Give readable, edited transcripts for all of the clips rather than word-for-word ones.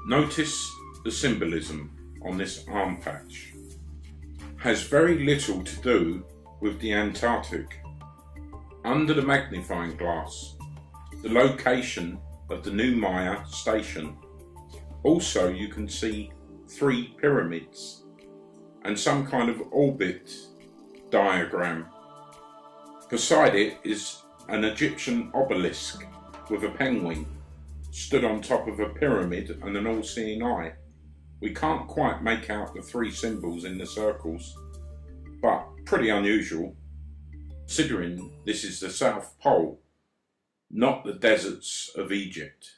Notice the symbolism on this arm patch. Has very little to do with the Antarctic. Under the magnifying glass, the location of the New Maya station. Also, you can see 3 pyramids and some kind of orbit diagram. Beside it is an Egyptian obelisk with a penguin stood on top of a pyramid and an all-seeing eye. We can't quite make out the 3 symbols in the circles, but pretty unusual, considering this is the South Pole, not the deserts of Egypt.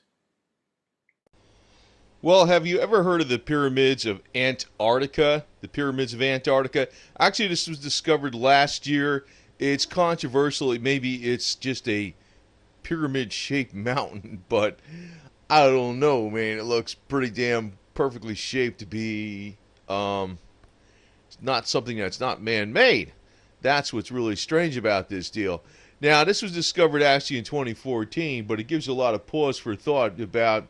Well, have you ever heard of the pyramids of Antarctica? The pyramids of Antarctica? Actually, this was discovered last year. It's controversial. Maybe it's just a pyramid-shaped mountain, but I don't know, man. It looks pretty damn perfectly shaped to be not something that's not man-made. That's what's really strange about this deal. Now, this was discovered actually in 2014, but it gives you a lot of pause for thought about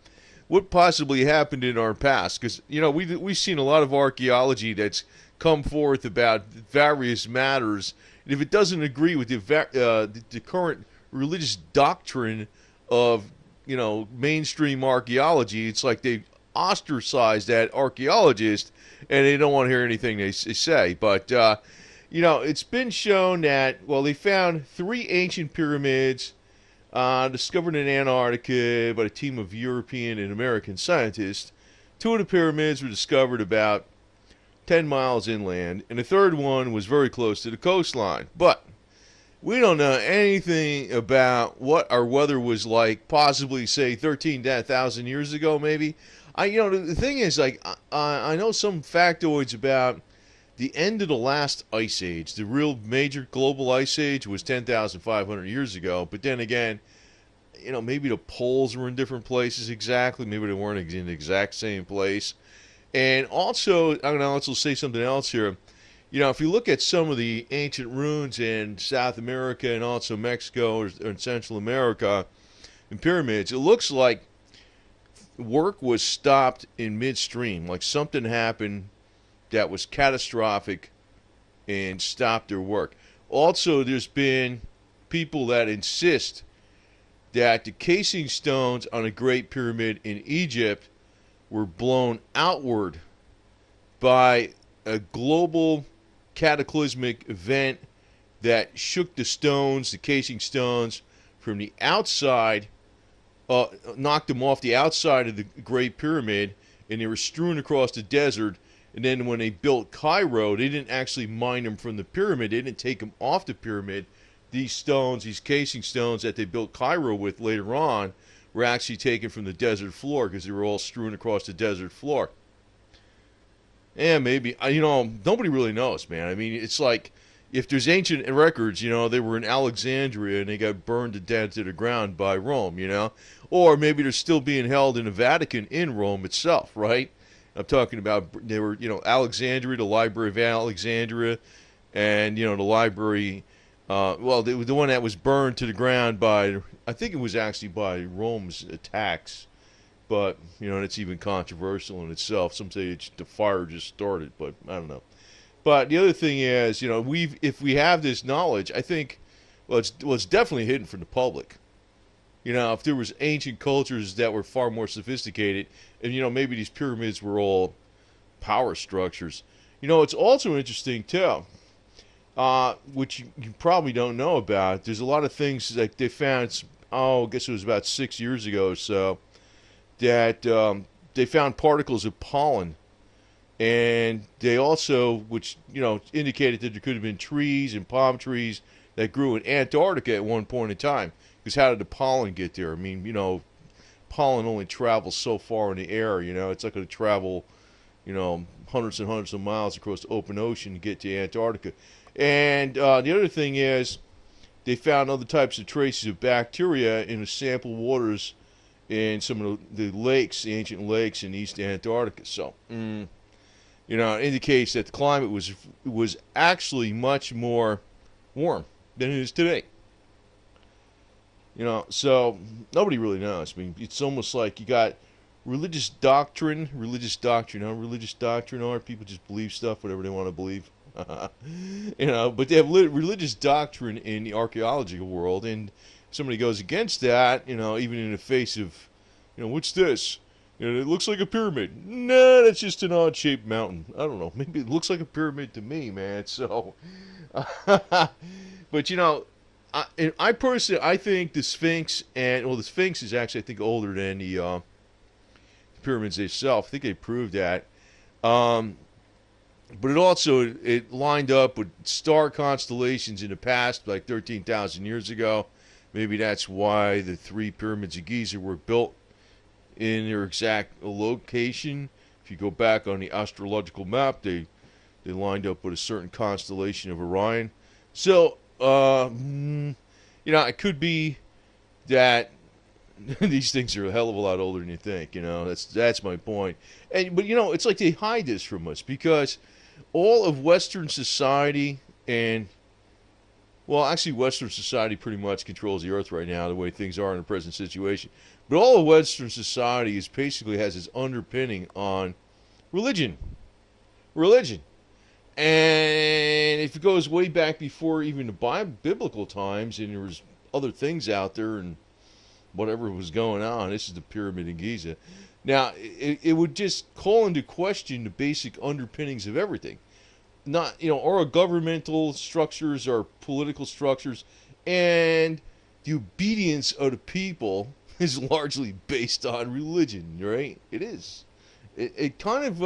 what possibly happened in our past. Because, you know, we've seen a lot of archaeology that's come forth about various matters. And if it doesn't agree with the current religious doctrine of, you know, mainstream archaeology, it's like they've ostracized that archaeologist and they don't want to hear anything they say. But, you know, it's been shown that, well, they found 3 ancient pyramids discovered in Antarctica by a team of European and American scientists. 2 of the pyramids were discovered about 10 miles inland, and the 3rd one was very close to the coastline. But we don't know anything about what our weather was like, possibly, say, 13,000 years ago, maybe. You know, the thing is, like, I know some factoids about the end of the last ice age. The real major global ice age was 10,500 years ago. But then again, you know, maybe the poles were in different places exactly. Maybe they weren't in the exact same place. And also, I'm going to also say something else here. You know, if you look at some of the ancient ruins in South America and also Mexico or Central America and pyramids, it looks like work was stopped in midstream. Like something happened that was catastrophic and stopped their work. Also, there's been people that insist that the casing stones on a Great Pyramid in Egypt were blown outward by a global cataclysmic event that shook the stones, the casing stones, from the outside, knocked them off the outside of the Great Pyramid, and they were strewn across the desert. And then when they built Cairo, they didn't actually mine them from the pyramid. They didn't take them off the pyramid. These stones, these casing stones that they built Cairo with later on, were actually taken from the desert floor because they were all strewn across the desert floor. And maybe, you know, nobody really knows, man. I mean, it's like if there's ancient records, you know, they were in Alexandria and they got burned to death to the ground by Rome, you know. Or maybe they're still being held in the Vatican in Rome itself, right? I'm talking about, they were, you know, Alexandria, the Library of Alexandria, and, you know, the library, well, the one that was burned to the ground by, I think it was actually by Rome's attacks, but, you know, it's even controversial in itself. Some say the fire just started, but I don't know. But the other thing is, you know, if we have this knowledge, I think, well, it's definitely hidden from the public. You know, if there was ancient cultures that were far more sophisticated, and, you know, maybe these pyramids were all power structures. You know, it's also interesting, too, which you probably don't know about. There's a lot of things like they found, I guess it was about 6 years ago or so, that they found particles of pollen. And they also, which, you know, indicated that there could have been trees and palm trees that grew in Antarctica at one point in time. Because how did the pollen get there? I mean, you know, pollen only travels so far in the air, you know. It's not going to travel, you know, hundreds and hundreds of miles across the open ocean to get to Antarctica. And the other thing is they found other types of traces of bacteria in the sample waters in some of the lakes, the ancient lakes in East Antarctica. So, you know, it indicates that the climate was actually much more warm than it is today. You know, so nobody really knows. I mean, it's almost like you got religious doctrine. Religious doctrine. How religious doctrine are? People just believe stuff, whatever they want to believe. But they have religious doctrine in the archaeological world, and somebody goes against that, even in the face of, what's this? It looks like a pyramid. No, that's just an odd-shaped mountain. I don't know. Maybe it looks like a pyramid to me, man. So, but I personally, I think the Sphinx the Sphinx is actually, I think, older than the pyramids themselves. I think they proved that. But it lined up with star constellations in the past, like 13,000 years ago. Maybe that's why the 3 pyramids of Giza were built in their exact location. If you go back on the astrological map, they lined up with a certain constellation of Orion. So, it could be that these things are a hell of a lot older than you think. That's my point. But it's like they hide this from us because all of Western society actually Western society pretty much controls the earth right now, the way things are in the present situation. But all of Western society basically has its underpinning on religion. Religion. And if it goes way back before even the biblical times, and there was other things out there and whatever was going on, this is the Pyramid of Giza. Now, it would just call into question the basic underpinnings of everything. Not, our governmental structures, our political structures, and the obedience of the people is largely based on religion, right? It is. It kind of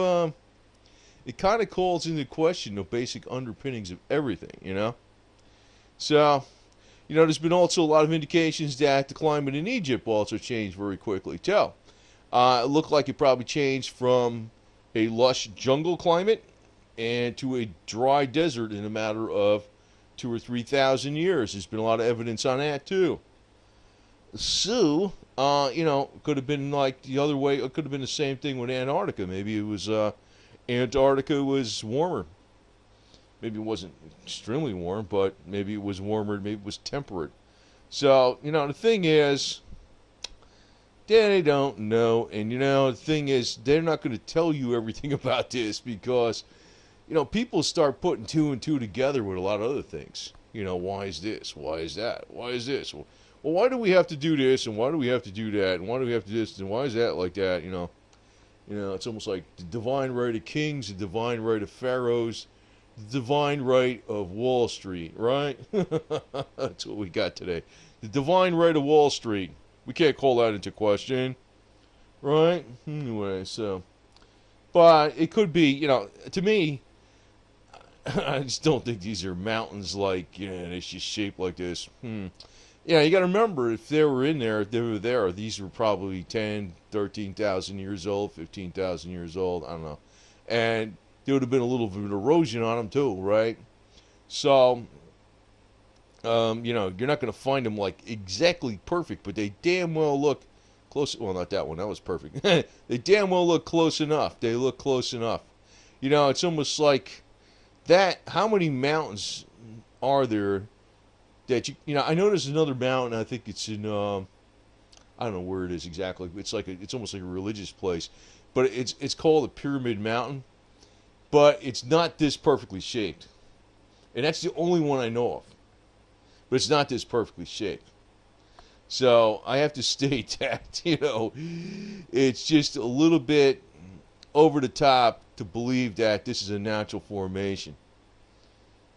calls into question the basic underpinnings of everything, So, there's been also a lot of indications that the climate in Egypt also changed very quickly, too. It looked like it probably changed from a lush jungle climate and to a dry desert in a matter of 2,000 or 3,000 years. There's been a lot of evidence on that, too. So, could have been like the other way. It could have been the same thing with Antarctica. Maybe it was Antarctica was warmer. Maybe it wasn't extremely warm, but maybe it was warmer. Maybe it was temperate. So, the thing is, they don't know. And, the thing is, they're not going to tell you everything about this because, people start putting 2 and 2 together with a lot of other things. Why is this? Why is that? Why is this? Well, why do we have to do this? And why do we have to do that? And why do we have to do this? And why is that like that? It's almost like the divine right of kings, the divine right of pharaohs, the divine right of Wall Street, right? That's what we got today. The divine right of Wall Street. We can't call that into question, right? Anyway, so. But it could be, to me, I just don't think these are mountains like, it's just shaped like this. Yeah, you got to remember, if they were in there, if they were there, these were probably 10, 13,000 years old, 15,000 years old, I don't know. And there would have been a little bit of erosion on them too, right? So, you're not going to find them like exactly perfect, but they damn well look close. Well, not that one, that was perfect. They damn well look close enough. They look close enough. It's almost like that. How many mountains are there that I know there's another mountain. I think it's in I don't know where it is exactly. It's almost like a religious place, but it's called the Pyramid Mountain, but it's not this perfectly shaped, and that's the only one I know of. But it's not this perfectly shaped. So I have to state that it's just a little bit over the top to believe that this is a natural formation.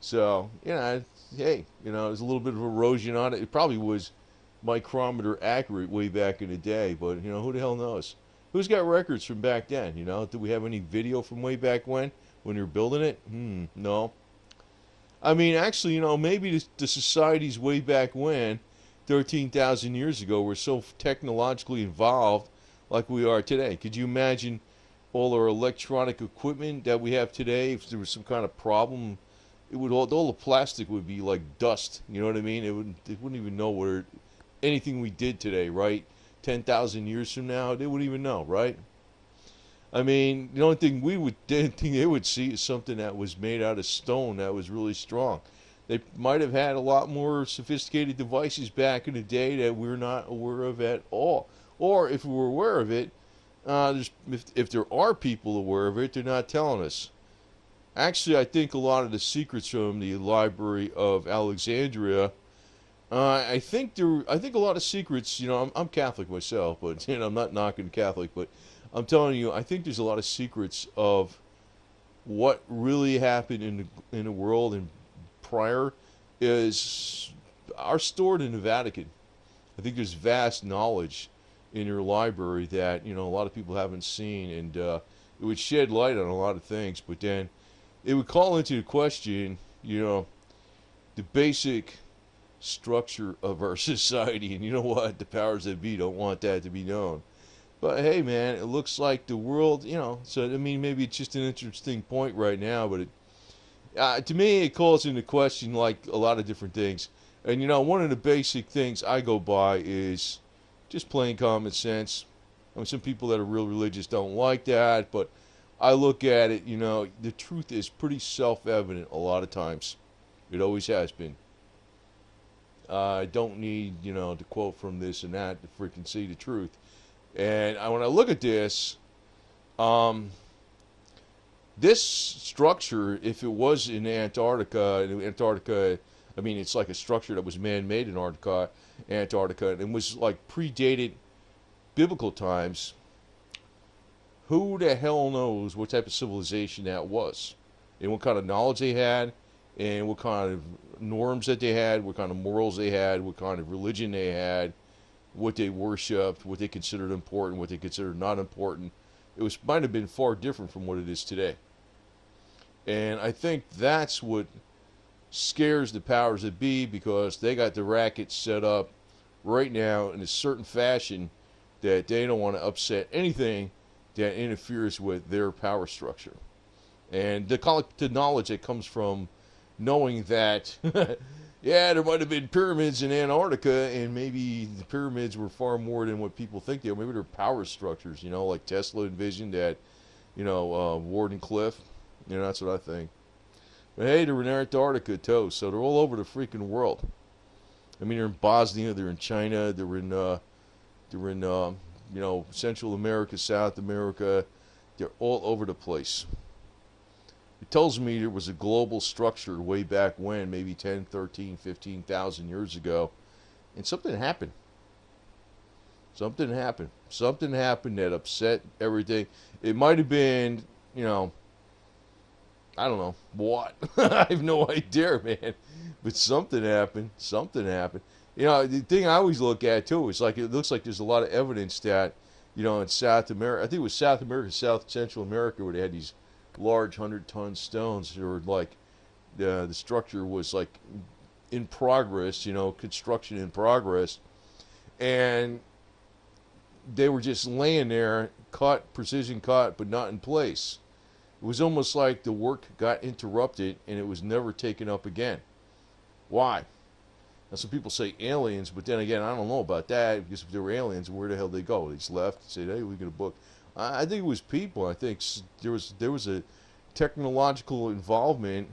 So hey, there's a little bit of erosion on it. It probably was micrometer accurate way back in the day, but who the hell knows? Who's got records from back then? Do we have any video from way back when they were building it? No. I mean, actually, maybe the societies way back when, 13,000 years ago, were so technologically involved like we are today. Could you imagine all our electronic equipment that we have today? If there was some kind of problem, all the plastic would be like dust. You know what I mean? They wouldn't even know where anything we did today, right? 10,000 years from now, they wouldn't even know, right? I mean, the only thing they would see is something that was made out of stone that was really strong. They might have had a lot more sophisticated devices back in the day that we're not aware of at all. Or if we were aware of it, if there are people aware of it, they're not telling us. Actually, I think a lot of the secrets from the Library of Alexandria, I think a lot of secrets. I'm Catholic myself, but I'm not knocking Catholic, but I'm telling you, I think there's a lot of secrets of what really happened in the world and prior are stored in the Vatican. I think there's vast knowledge in your library that a lot of people haven't seen, and it would shed light on a lot of things. But then it would call into question, the basic structure of our society. And you know what? The powers that be don't want that to be known. But hey, man, it looks like the world, So I mean, maybe it's just an interesting point right now, but to me, it calls into question like a lot of different things. And one of the basic things I go by is just plain common sense. I mean, some people that are real religious don't like that, but I look at it, the truth is pretty self-evident a lot of times. It always has been. I don't need, to quote from this and that to freaking see the truth. And when I look at this, this structure, if it was in Antarctica, I mean, it's like a structure that was man-made in Antarctica, and was like predated biblical times. Who the hell knows what type of civilization that was, and what kind of knowledge they had, and what kind of norms that they had, what kind of morals they had, what kind of religion they had, what they worshipped, what they considered important, what they considered not important. Might have been far different from what it is today. And I think that's what scares the powers that be, because they got the racket set up right now in a certain fashion that they don't want to upset anything that interferes with their power structure. And the knowledge that comes from knowing that, yeah, there might have been pyramids in Antarctica, and maybe the pyramids were far more than what people think they were. Maybe they're power structures, like Tesla envisioned at, Warden Cliff. That's what I think. But hey, they're in Antarctica too, so they're all over the freaking world. I mean, they're in Bosnia, they're in China, they're in Central America, South America. They're all over the place. It tells me there was a global structure way back when, maybe 10, 13, 15,000 years ago, and something happened. Something happened. Something happened that upset everything. It might have been, I don't know what. I have no idea, man. But something happened. Something happened. The thing I always look at too is it looks like there's a lot of evidence that, in South America, I think it was South America, South Central America, where they had these large 100-ton stones. Or the structure was in progress, construction in progress, and they were just laying there, precision cut, but not in place. It was almost like the work got interrupted and it was never taken up again. Why? Now, some people say aliens, but then again, I don't know about that, because if they were aliens, where the hell did they go? They just left and said, hey, we get a book. I think it was people. I think there was a technological evolvement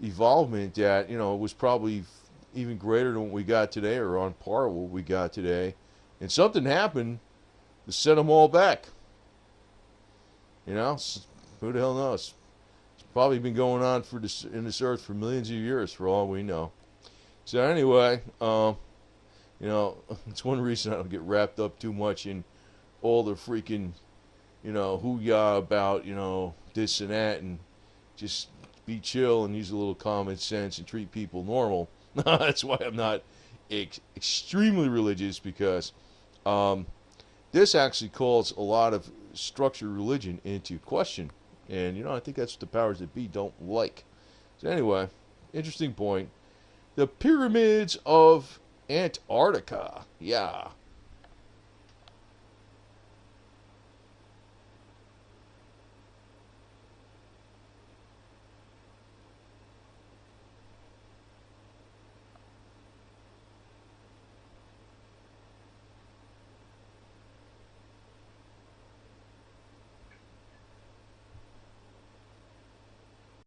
that, was probably even greater than what we got today, or on par with what we got today. And something happened to set them all back. Who the hell knows? It's probably been going on in this earth for millions of years, for all we know. So anyway, it's one reason I don't get wrapped up too much in all the freaking, hoo-yah about, this and that, and just be chill and use a little common sense and treat people normal. That's why I'm not extremely religious, because this actually calls a lot of structured religion into question. And, I think that's what the powers that be don't like. So anyway, interesting point. The pyramids of Antarctica. Yeah.